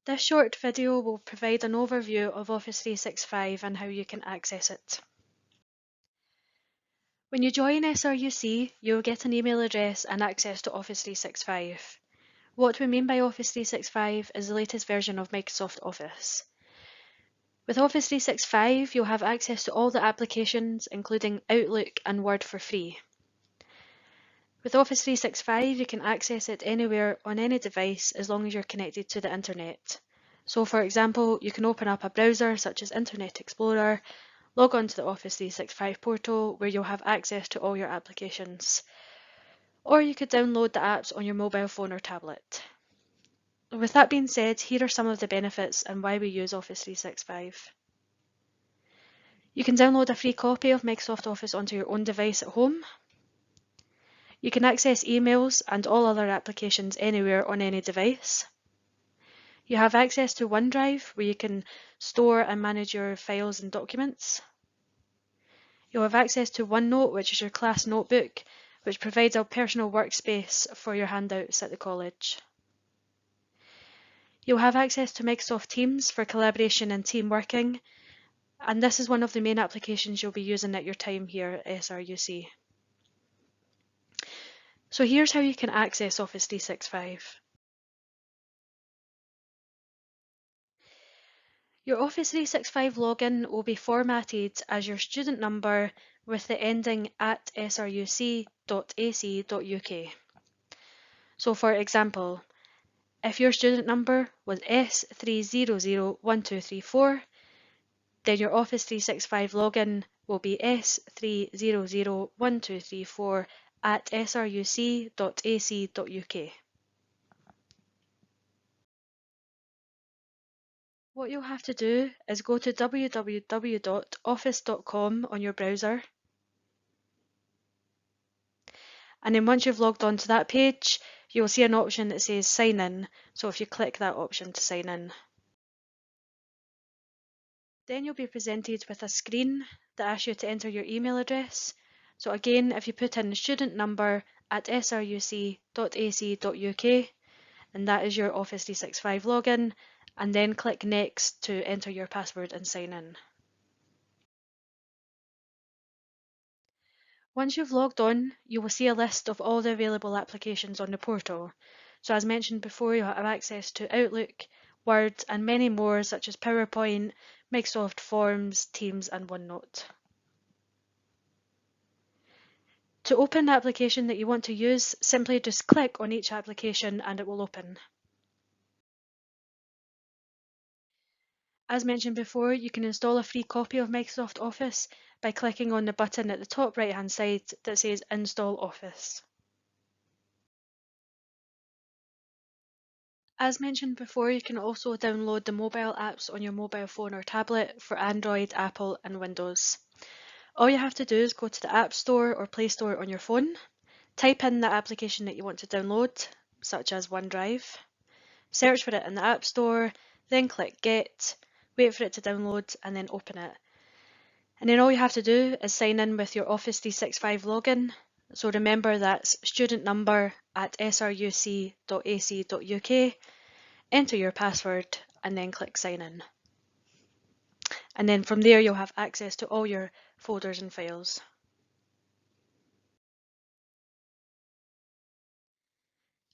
This short video will provide an overview of Office 365 and how you can access it. When you join SRUC, you'll get an email address and access to Office 365. What we mean by Office 365 is the latest version of Microsoft Office. With Office 365, you'll have access to all the applications, including Outlook and Word for free. With Office 365, you can access it anywhere on any device as long as you're connected to the internet. So for example, you can open up a browser such as Internet Explorer, log on to the Office 365 portal where you'll have access to all your applications. Or you could download the apps on your mobile phone or tablet. With that being said, here are some of the benefits and why we use Office 365. You can download a free copy of Microsoft Office onto your own device at home. You can access emails and all other applications anywhere on any device. You have access to OneDrive, where you can store and manage your files and documents. You'll have access to OneNote, which is your class notebook, which provides a personal workspace for your handouts at the college. You'll have access to Microsoft Teams for collaboration and team working, and this is one of the main applications you'll be using at your time here at SRUC. So here's how you can access Office 365. Your Office 365 login will be formatted as your student number with the ending at sruc.ac.uk. So for example, if your student number was S3001234, then your Office 365 login will be S3001234 at sruc.ac.uk. What you'll have to do is go to www.office.com on your browser, and then once you've logged on to that page, you'll see an option that says sign in, so if you click that option to sign in. Then you'll be presented with a screen that asks you to enter your email address. So again, if you put in student number at sruc.ac.uk, and that is your Office 365 login, and then click next to enter your password and sign in. Once you've logged on, you will see a list of all the available applications on the portal. So as mentioned before, you'll have access to Outlook, Word, and many more such as PowerPoint, Microsoft Forms, Teams, and OneNote. To open the application that you want to use, simply just click on each application and it will open. As mentioned before, you can install a free copy of Microsoft Office by clicking on the button at the top right hand side that says Install Office. As mentioned before, you can also download the mobile apps on your mobile phone or tablet for Android, Apple and Windows. All you have to do is go to the App Store or Play Store on your phone, type in the application that you want to download, such as OneDrive, search for it in the App Store, then click Get, wait for it to download and then open it. And then all you have to do is sign in with your Office 365 login. So remember, that's student number at sruc.ac.uk, enter your password and then click sign in. And then from there you'll have access to all your folders and files.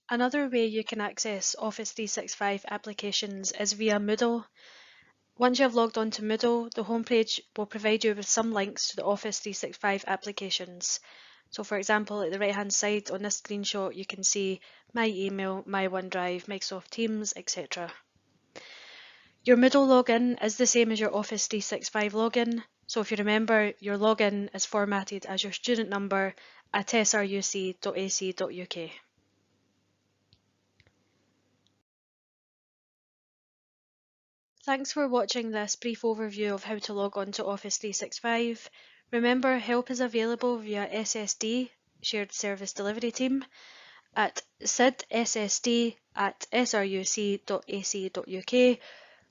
Another way you can access Office 365 applications is via Moodle. Once you have logged on to Moodle, the homepage will provide you with some links to the Office 365 applications. So for example, at the right hand side on this screenshot, you can see My Email, My OneDrive, Microsoft Teams, etc. Your Moodle login is the same as your Office 365 login. So if you remember, your login is formatted as your student number at sruc.ac.uk. Thanks for watching this brief overview of how to log on to Office 365. Remember, help is available via SSD, Shared Service Delivery Team, at sidssd@sruc.ac.uk,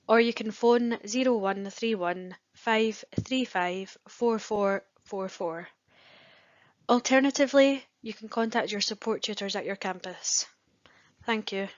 or you can phone 0131 535 4444. Alternatively, you can contact your support tutors at your campus. Thank you.